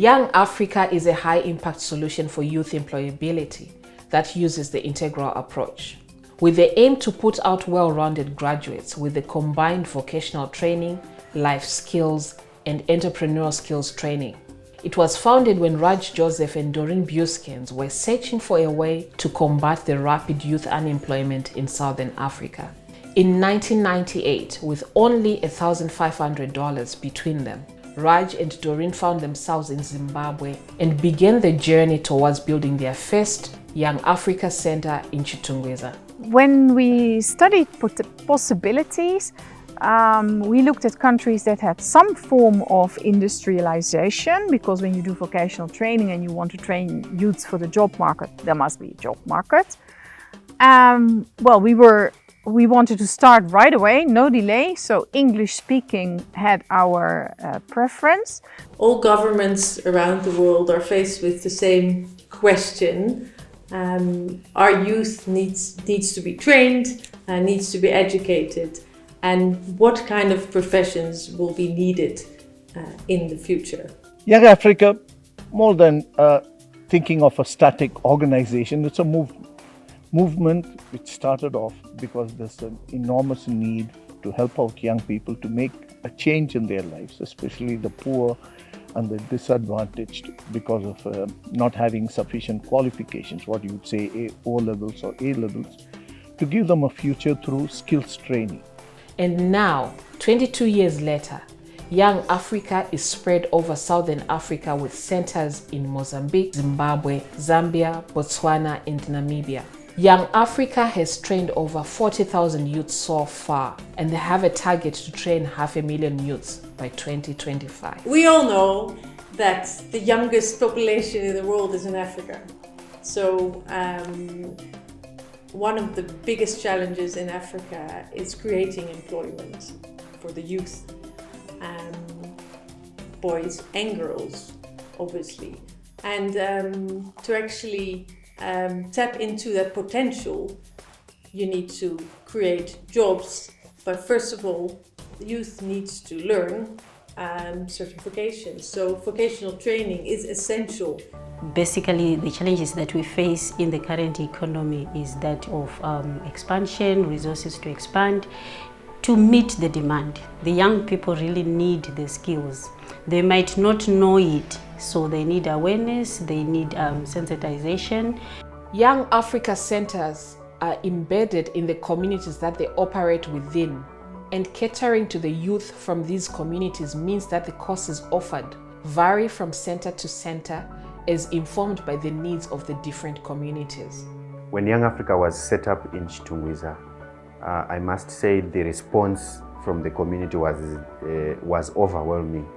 Young Africa is a high-impact solution for youth employability that uses the integral approach, with the aim to put out well-rounded graduates with the combined vocational training, life skills, and entrepreneurial skills training. It was founded when Raj Joseph and Doreen Buskins were searching for a way to combat the rapid youth unemployment in Southern Africa. In 1998, with only $1,500 between them, Raj and Doreen found themselves in Zimbabwe and began the journey towards building their first Young Africa Center in Chitungwiza. When we studied possibilities, we looked at countries that had some form of industrialization, because when you do vocational training and you want to train youths for the job market, there must be a job market. We wanted to start right away, no delay, so English speaking had our preference. All governments around the world are faced with the same question. Our youth needs to be trained, needs to be educated, and what kind of professions will be needed in the future? Young Africa, more than thinking of a static organization, it's a movement which started off because there's an enormous need to help out young people to make a change in their lives, especially the poor and the disadvantaged, because of not having sufficient qualifications, what you would say O levels or A levels, to give them a future through skills training. And now, 22 years later, Young Africa is spread over Southern Africa with centers in Mozambique, Zimbabwe, Zambia, Botswana, and Namibia. Young Africa has trained over 40,000 youths so far, and they have a target to train 500,000 youths by 2025. We all know that the youngest population in the world is in Africa. So one of the biggest challenges in Africa is creating employment for the youth, boys and girls, obviously. And to actually tap into that potential, you need to create jobs. But first of all, the youth needs to learn certifications. So vocational training is essential. Basically, the challenges that we face in the current economy is that of expansion, resources to expand, to meet the demand. The young people really need the skills. They might not know it, so they need awareness, they need sensitization. Young Africa centers are embedded in the communities that they operate within, and catering to the youth from these communities means that the courses offered vary from center to center, as informed by the needs of the different communities. When Young Africa was set up in Chitungwiza, I must say the response from the community was overwhelming.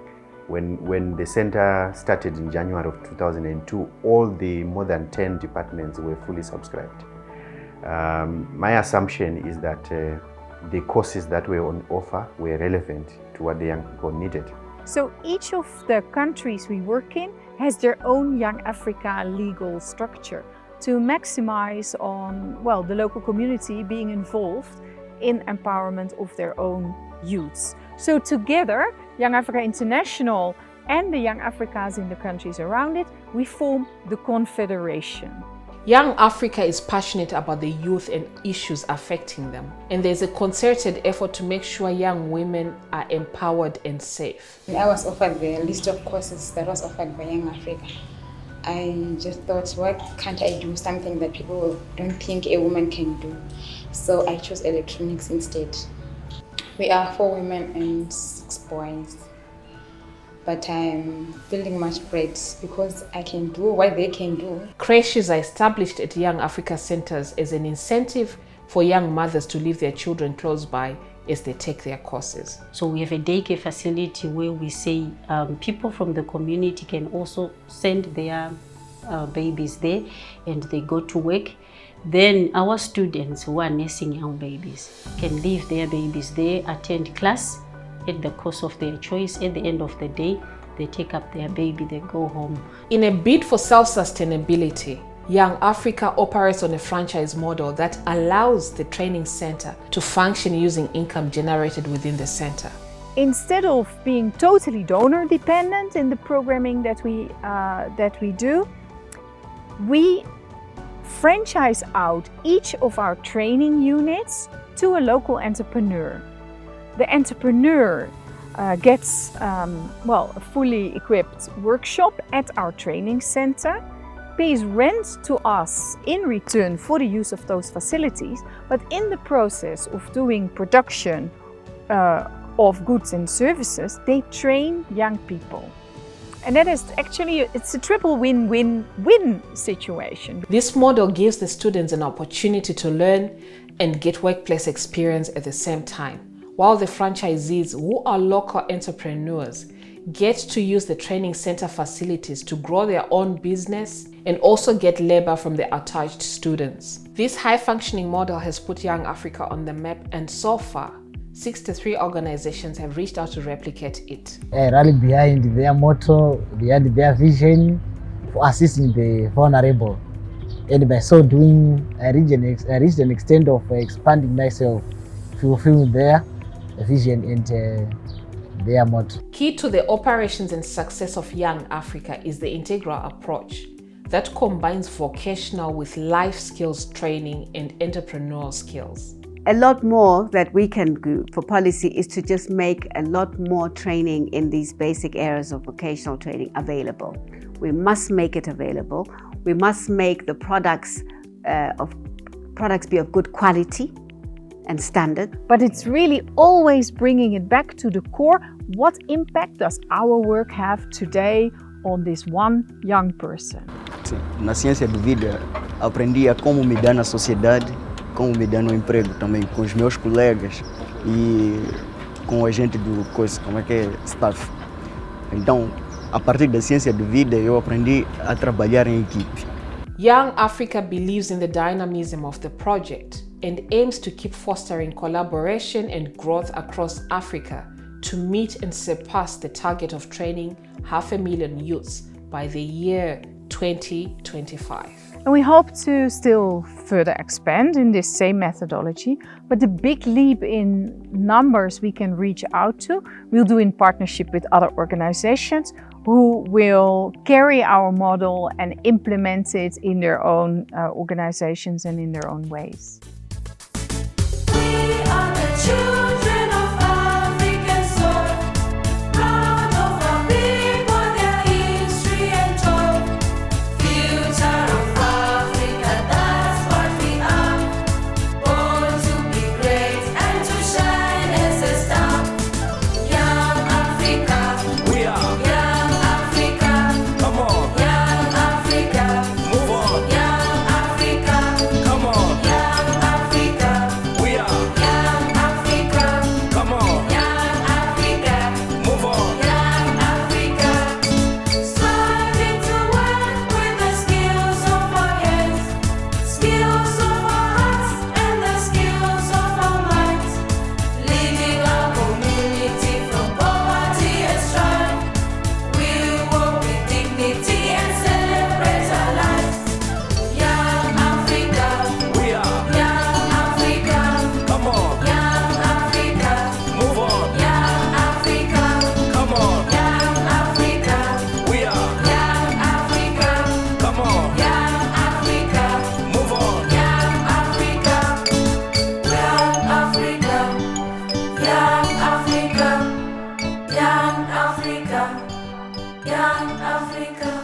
When the center started in January of 2002, all the more than 10 departments were fully subscribed. My assumption is that the courses that were on offer were relevant to what the young people needed. So each of the countries we work in has their own Young Africa legal structure to maximize on, well, the local community being involved in empowerment of their own youths. So together, Young Africa International and the Young Africas in the countries around it, we form the Confederation. Young Africa is passionate about the youth and issues affecting them, and there's a concerted effort to make sure young women are empowered and safe. I was offered the list of courses that was offered by Young Africa. I just thought, why can't I do something that people don't think a woman can do? So I chose electronics instead. We are 4 women and 6 boys. But I'm feeling much pride because I can do what they can do. Creches are established at Young Africa centers as an incentive for young mothers to leave their children close by as they take their courses. So we have a daycare facility where we say people from the community can also send their babies there and they go to work. Then our students who are nursing young babies can leave their babies there, attend class at the course of their choice. At the end of the day, they take up their baby, they go home. In a bid for self-sustainability, Young Africa operates on a franchise model that allows the training center to function using income generated within the center. instead of being totally donor dependent in the programming that we do, we franchise out each of our training units to a local entrepreneur. The entrepreneur gets a fully equipped workshop at our training center, pays rent to us in return for the use of those facilities, but in the process of doing production of goods and services, they train young people. And that is actually, it's a triple win-win-win situation. This model gives the students an opportunity to learn and get workplace experience at the same time, while the franchisees, who are local entrepreneurs, get to use the training center facilities to grow their own business and also get labor from the attached students. This high-functioning model has put Young Africa on the map, and so far, 63 organizations have reached out to replicate it. I rally behind their motto, behind their vision for assisting the vulnerable. And by so doing, I reached an extent of expanding myself, fulfilling their vision and their motto. Key to the operations and success of Young Africa is the integral approach that combines vocational with life skills training and entrepreneurial skills. A lot more that we can do for policy is to just make a lot more training in these basic areas of vocational training available. We must make it available. We must make the products be of good quality and standard. But it's really always bringing it back to the core. What impact does our work have today on this one young person? Na ciência de vida, aprendi a como me dar na sociedade, como me dar no emprego também, com os meus colegas e com a gente do staff. Então, a partir da ciência de vida, eu aprendi a trabalhar em equipe. Young Africa believes in the dynamism of the project and aims to keep fostering collaboration and growth across Africa to meet and surpass the target of training 500,000 youths by the year 2025. And we hope to still further expand in this same methodology, but the big leap in numbers we can reach out to, we'll do in partnership with other organizations who will carry our model and implement it in their own organizations and in their own ways. We are the children of African soil, proud of our people, their history and toil. Future of Africa, that's what we are. Born to be great and to shine as a star. Young Africa, we are. Young Africa, Come on. Young Africa, Move on. Young Africa, Come on. Young Africa, We are. Young Africa, Come on. Young Africa, Move on. Young Africa, striving to work with the skills of our hands, skills of our hearts, and the skills of our minds, leading our community from poverty and strife. We walk with dignity and celebrate our lives. Young Africa, We are. Young Africa, Come on. Young Africa, Move on. Young Africa, Come on. Young Africa, We are. Young Africa, Come on. Young Africa, Move on. Young Africa, Young Africa, Young Africa, Young Africa, Young Africa.